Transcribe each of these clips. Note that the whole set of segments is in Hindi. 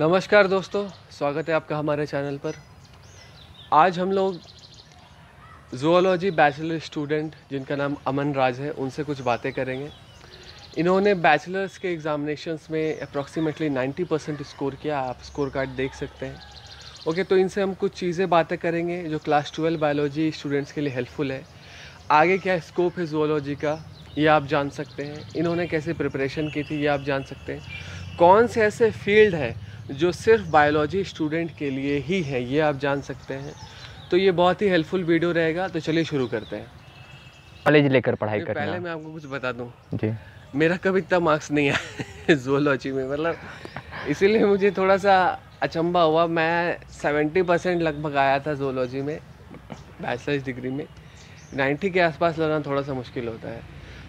नमस्कार दोस्तों, स्वागत है आपका हमारे चैनल पर। आज हम लोग ज़ूलॉजी बैचलर स्टूडेंट जिनका नाम अमन राज है उनसे कुछ बातें करेंगे। इन्होंने बैचलर्स के एग्ज़ामिनेशंस में अप्रॉक्सीमेटली 90% स्कोर किया। आप स्कोर कार्ड देख सकते हैं। ओके, तो इनसे हम कुछ चीज़ें बातें करेंगे जो क्लास 12 बायोलॉजी स्टूडेंट्स के लिए हेल्पफुल है। आगे क्या स्कोप है ज़ूलॉजी का, ये आप जान सकते हैं। इन्होंने कैसे प्रिपरेशन की थी, ये आप जान सकते हैं। कौन से ऐसे फील्ड है जो सिर्फ बायोलॉजी स्टूडेंट के लिए ही है, ये आप जान सकते हैं। तो ये बहुत ही हेल्पफुल वीडियो रहेगा। तो चलिए शुरू करते हैं। कॉलेज लेकर पढ़ाई करना। पहले मैं आपको कुछ बता दूं जी, मेरा कभी इतना मार्क्स नहीं आया ज़ूलॉजी में, मतलब इसीलिए मुझे थोड़ा सा अचंभा हुआ। मैं 70% लगभग आया था ज़ूलॉजी में, बैचलर्स डिग्री में। 90 के आसपास लाना थोड़ा सा मुश्किल होता है।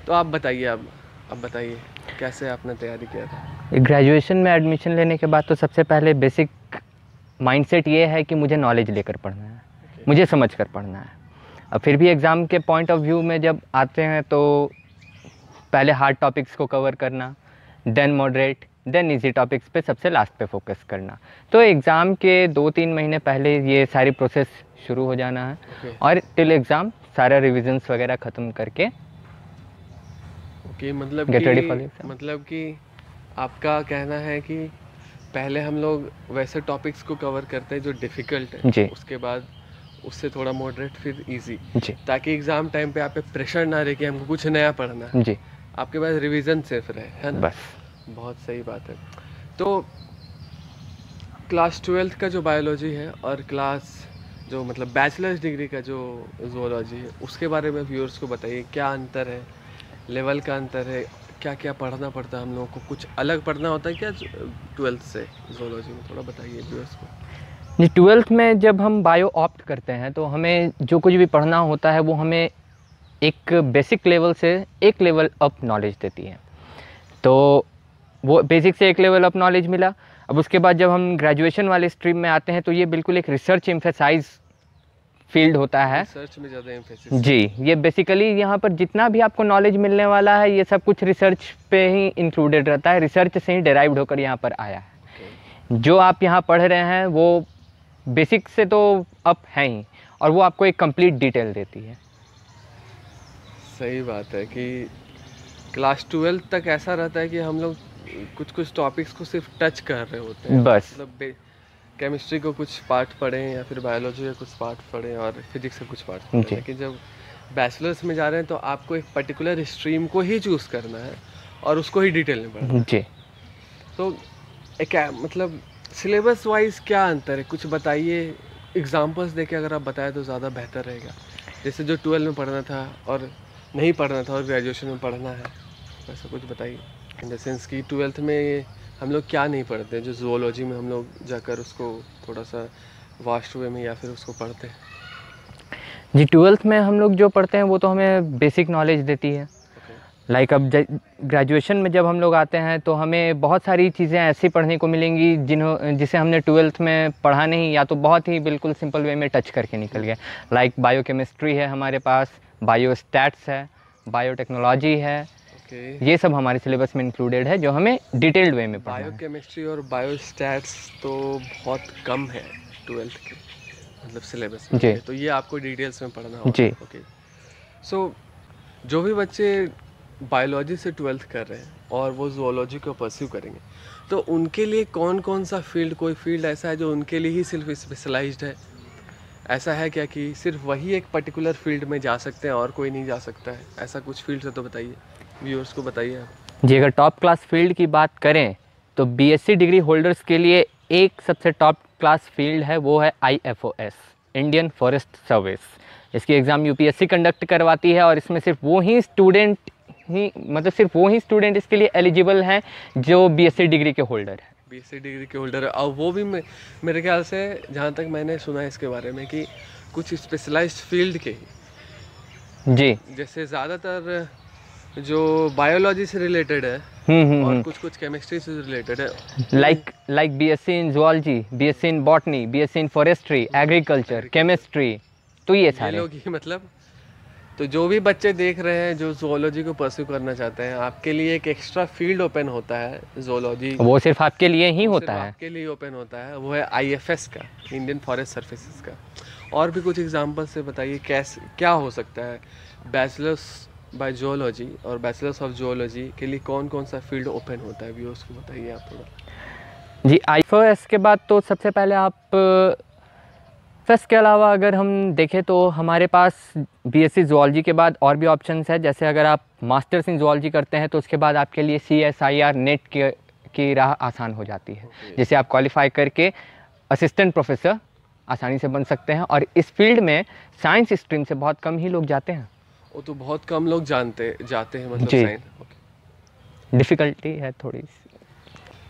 तो आप बताइए, अब बताइए कैसे आपने तैयारी किया था। ग्रेजुएशन में एडमिशन लेने के बाद तो सबसे पहले बेसिक माइंडसेट ये है कि मुझे नॉलेज लेकर पढ़ना है, मुझे समझ कर पढ़ना है। अब फिर भी एग्ज़ाम के पॉइंट ऑफ व्यू में जब आते हैं तो पहले हार्ड टॉपिक्स को कवर करना, then moderate, then easy topics पे सबसे लास्ट पे फोकस करना। तो एग्ज़ाम के 2-3 महीने पहले ये सारी प्रोसेस शुरू हो जाना है और टिल एग्ज़ाम सारा रिविजन्स वगैरह ख़त्म करके मतलब कि आपका कहना है कि पहले हम लोग वैसे टॉपिक्स को कवर करते हैं जो डिफ़िकल्ट है जी, उसके बाद उससे थोड़ा मॉडरेट फिर इजी, जी, ताकि एग्ज़ाम टाइम पे आप पे प्रेशर ना रहे कि हमको कुछ नया पढ़ना है। जी, आपके पास रिवीजन सिर्फ रहे, है ना। बस। बहुत सही बात है। तो क्लास 12th का जो बायोलॉजी है और क्लास जो मतलब बैचलर्स डिग्री का जो ज़ूलॉजी है उसके बारे में व्यूअर्स को बताइए। क्या अंतर है, लेवल का अंतर है, क्या क्या पढ़ना पड़ता है हम लोगों को, कुछ अलग पढ़ना होता है क्या 12th से ज़ूलॉजी में, थोड़ा बताइए व्यूअर्स को। जी, 12th में जब हम बायो ऑप्ट करते हैं तो हमें जो कुछ भी पढ़ना होता है वो हमें एक बेसिक लेवल से एक लेवल अप नॉलेज देती है। तो वो बेसिक से एक लेवल अप नॉलेज मिला। अब उसके बाद जब हम ग्रेजुएशन वाले स्ट्रीम में आते हैं तो ये बिल्कुल एक रिसर्च एम्फेसाइज फील्ड होता है। रिसर्च में ज़्यादा एम्फेसिस। जी, ये बेसिकली यहाँ पर जितना भी आपको नॉलेज मिलने वाला है ये सब कुछ रिसर्च पे ही इंक्लूडेड रहता है, रिसर्च से ही डेराइव्ड होकर यहाँ पर आया है। जो आप यहाँ पढ़ रहे हैं वो बेसिक से तो अप है ही और वो आपको एक कंप्लीट डिटेल देती है। सही बात है कि क्लास 12 तक ऐसा रहता है कि हम लोग कुछ टॉपिक्स को सिर्फ टच कर रहे होते हैं, बस। मतलब केमिस्ट्री को कुछ पार्ट पढ़ें या फिर बायोलॉजी का कुछ पार्ट पढ़ें और फिजिक्स का कुछ पार्ट पढ़ें। लेकिन जब बैचलर्स में जा रहे हैं तो आपको एक पर्टिकुलर स्ट्रीम को ही चूज़ करना है और उसको ही डिटेल में पढ़ना है। जी, तो एक मतलब सिलेबस वाइज क्या अंतर है, कुछ बताइए। एग्जांपल्स देके अगर आप बताएं तो ज़्यादा बेहतर रहेगा। जैसे जो 12 में पढ़ना था और नहीं पढ़ना था और ग्रेजुएशन में पढ़ना है, वैसा कुछ बताइए। इन द सेंस कि 12th में हम लोग क्या नहीं पढ़ते जो ज़ूलॉजी में हम लोग जाकर उसको थोड़ा सा वास्ट वे में या फिर उसको पढ़ते हैं। जी, 12th में हम लोग जो पढ़ते हैं वो तो हमें बेसिक नॉलेज देती है। लाइक अब ग्रेजुएशन में जब हम लोग आते हैं तो हमें बहुत सारी चीज़ें ऐसी पढ़ने को मिलेंगी जिसे हमने 12th में पढ़ा नहीं, या तो बहुत ही बिल्कुल सिंपल वे में टच करके निकल गए। लाइक बायोकेमिस्ट्री है हमारे पास, बायोस्टैट्स है, बायोटेक्नोलॉजी है। ये सब हमारे सिलेबस में इंक्लूडेड है जो हमें डिटेल्ड वे में पढ़ना है। बायोकेमिस्ट्री और बायोस्टैट्स तो बहुत कम है 12th के मतलब सिलेबस में। जी, तो ये आपको डिटेल्स में पढ़ना होगा। जी। ओके, सो जो भी बच्चे बायोलॉजी से 12th कर रहे हैं और वो ज़ूलॉजी को परस्यू करेंगे तो उनके लिए कौन कौन सा फील्ड, कोई फील्ड ऐसा है जो उनके लिए ही सिर्फ स्पेशलाइज्ड है? ऐसा है क्या कि सिर्फ वही एक पर्टिकुलर फील्ड में जा सकते हैं और कोई नहीं जा सकता है? ऐसा कुछ फील्ड है तो बताइए, व्यूअर्स को बताइए आप। जी, अगर टॉप क्लास फील्ड की बात करें तो बीएससी डिग्री होल्डर्स के लिए एक सबसे टॉप क्लास फील्ड है, वो है IFOS, इंडियन फॉरेस्ट सर्विस। इसकी एग्ज़ाम यूपीएससी कंडक्ट करवाती है और इसमें सिर्फ वो ही स्टूडेंट इसके लिए एलिजिबल हैं जो बीएससी डिग्री के होल्डर है। बीएससी डिग्री के होल्डर है और वो भी मेरे ख्याल से जहाँ तक मैंने सुना है इसके बारे में कि कुछ स्पेशलाइज्ड फील्ड के ही। जी, जैसे ज़्यादातर जो बायोलॉजी से रिलेटेड है और कुछ केमिस्ट्री से रिलेटेड है। Like BSc in zoology, BSc in botany, BSc in forestry, agriculture, chemistry, तो ये सारे लोग ही मतलब तो जो भी बच्चे देख रहे हैं जो ज़ूलॉजी को परस्यू करना चाहते हैं, आपके लिए एक एक्स्ट्रा फील्ड ओपन होता है ज़ूलॉजी, वो सिर्फ आपके लिए ही होता है। आपके लिए ओपन होता है, वो है आईएफएस का, इंडियन फॉरेस्ट सर्विसेज का। और भी कुछ एग्जांपल से बताइए कैसे क्या हो सकता है बैचलर्स बाय ज़ूलॉजी और बैचलर्स ऑफ ज़ूलॉजी के लिए कौन कौन सा फील्ड ओपन होता है, व्यूअर्स को बताइए आप थोड़ा। जी, आईएफएस के बाद तो सबसे पहले आप फेस के अलावा अगर हम देखें तो हमारे पास बीएससी ज़ूलॉजी के बाद और भी ऑप्शंस है। जैसे अगर आप मास्टर्स इन ज़ूलॉजी करते हैं तो उसके बाद आपके लिए CSIR नेट की राह आसान हो जाती है, जिसे आप क्वालिफाई करके असिस्टेंट प्रोफेसर आसानी से बन सकते हैं। और इस फील्ड में साइंस स्ट्रीम से बहुत कम ही लोग जाते हैं। वो तो बहुत कम लोग जाते हैं मतलब जी, साइंस डिफ़िकल्टी है थोड़ी सी।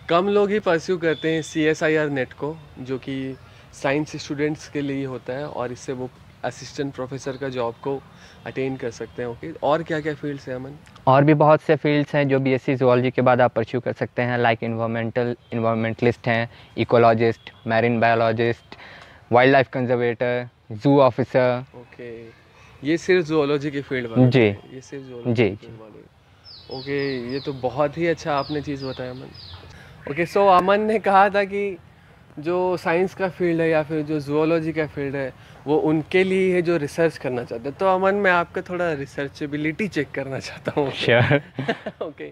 कम लोग ही परस्यू करते हैं CSIR नेट को, जो कि साइंस स्टूडेंट्स के लिए होता है, और इससे वो असिस्टेंट प्रोफेसर का जॉब को अटेन कर सकते हैं। ओके, और क्या क्या फील्ड्स हैं अमन? और भी बहुत से फील्ड्स हैं जो बीएससी ज़ूलॉजी के बाद आप परस्यू कर सकते हैं, लाइक इन्वायरमेंटलिस्ट हैं, ecologist, marine biologist, wild life conservator, जू ऑफिसर। ओके, ये सिर्फ ज़ूलॉजी की फील्ड वाले? जी, ये सिर्फ ज़ूलॉजी जी, की फील्ड वाले। ओके, ये तो बहुत ही अच्छा आपने चीज़ बताया अमन। ओके, सो अमन ने कहा था कि जो साइंस का फील्ड है या फिर जो ज़ूलॉजी का फील्ड है वो उनके लिए है जो रिसर्च करना चाहते हैं। तो अमन, मैं आपका थोड़ा रिसर्चेबिलिटी चेक करना चाहता हूँ। श्योर। ओके,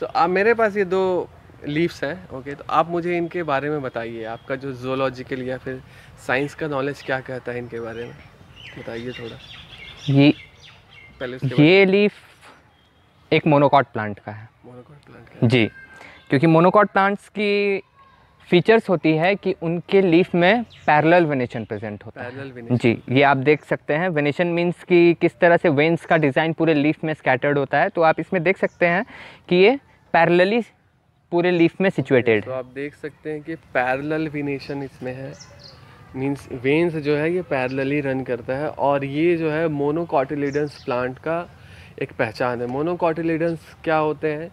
सो मेरे पास ये 2 लीव्स हैं। ओके, तो आप मुझे इनके बारे में बताइए, आपका जो ज़ूलॉजिकल या फिर साइंस का नॉलेज क्या कहता है इनके बारे में, बताइए थोड़ा। ये पहले उसके ये लीफ एक मोनोकॉट प्लांट का है। मोनोकॉट प्लांट का। जी, क्योंकि मोनोकॉट प्लांट्स की फीचर्स होती है कि उनके लीफ में पैरेलल वेनेशन प्रेजेंट होता पैरेलल है। वेनेशन। जी, ये आप देख सकते हैं। वेनेशन मींस कि किस तरह से वेन्स का डिज़ाइन पूरे लीफ में स्कैटर्ड होता है। तो आप इसमें देख सकते हैं कि ये पैरेलली पूरे लीफ में सिचुएटेड तो है। आप देख सकते हैं कि पैरेलल वेनेशन इसमें है, मींस वेन्स जो है ये पैरेलली रन करता है। और ये जो है मोनोकॉटिलिडन्स प्लांट का एक पहचान है। मोनोकॉटिलिडन्स क्या होते हैं?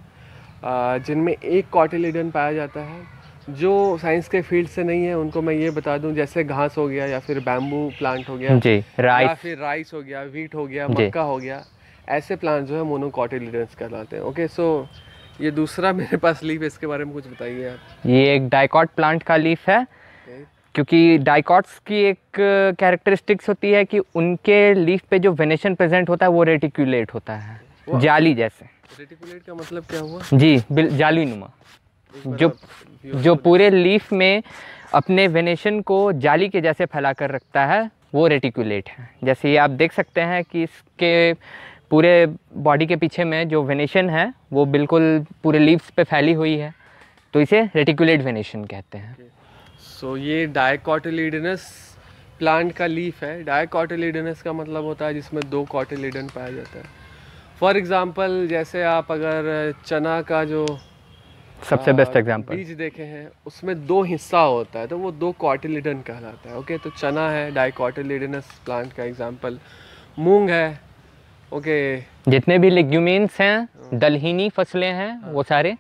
जिनमें एक कॉटिलिडन पाया जाता है। जो साइंस के फील्ड से नहीं है उनको मैं ये बता दूं, जैसे घास हो गया या फिर बैम्बू प्लांट हो गया, जी, या राइस, फिर राइस हो गया, वीट हो गया, जी। मक्का हो गया, ऐसे प्लांट जो है मोनोकॉटिलिडन्स कहलाते हैं। ओके, सो ये दूसरा मेरे पास लीफ है, इसके बारे में कुछ बताइए आप। ये एक डाइकॉट प्लांट का लीफ है। Okay, क्योंकि डाइकॉट्स की एक कैरेक्टरिस्टिक्स होती है कि उनके लीफ पे जो वेनेशन प्रेजेंट होता है वो रेटिकुलेट होता है, जाली जैसे। रेटिकुलेट का मतलब क्या हुआ? जी, जाली नुमा, जो पूरे लीफ में अपने वेनेशन को जाली के जैसे फैला कर रखता है, वो रेटिकुलेट है। जैसे ये आप देख सकते हैं कि इसके पूरे बॉडी के पीछे में जो वेनेशन है वो बिल्कुल पूरे लीव्स पे फैली हुई है, तो इसे रेटिकुलेट वेनेशन कहते हैं। सो ये डाइकॉटिलिडनस प्लांट का लीफ है। डाइकॉटिलिडनस का मतलब होता है जिसमें 2 कॉटिलिडन पाया जाता है। फॉर एग्जांपल, जैसे आप अगर चना का जो सबसे बेस्ट एग्जांपल बीज देखे हैं उसमें 2 हिस्सा होता है, तो वो 2 कॉटिलिडन कहलाता है। ओके, तो चना है डाइकॉटिलिडनस प्लांट का एग्जांपल। मूंग है। ओके, जितने भी लेग्यूमिन्स हैं, दलहनी फसलें हैं, वो सारे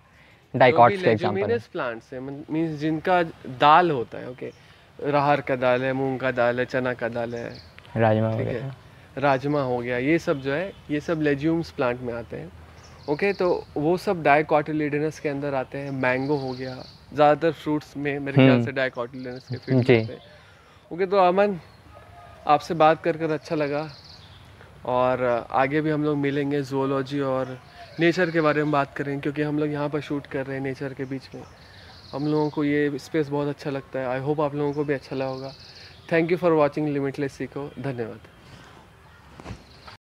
डाइकॉट्स के एग्जांपल हैं। लेग्यूमिनस प्लांट्स हैं, मींस जिनका दाल होता है। ओके, राहर का दाल है, मूंग का दाल है, चना का दाल है, राजमा ठीक वगैरह। है, राजमा हो गया, ये सब जो है ये सब लेग्यूम्स प्लांट में आते हैं। ओके, तो वो सब डाइकॉटिलिडनस के अंदर आते हैं। मैंगो हो गया, ज़्यादातर फ्रूट्स में मेरे ख्याल से डाइकॉटिलिडनस के फील्ड जी। होते हैं। ओके, तो अमन, आपसे बात कर कर अच्छा लगा, और आगे भी हम लोग मिलेंगे, ज़ूलॉजी और नेचर के बारे में बात करेंगे, क्योंकि हम लोग यहाँ पर शूट कर रहे हैं नेचर के बीच में। हम लोगों को ये स्पेस बहुत अच्छा लगता है। आई होप आप लोगों को भी अच्छा लगा होगा। Thank you for watching limitless सीखो। धन्यवाद।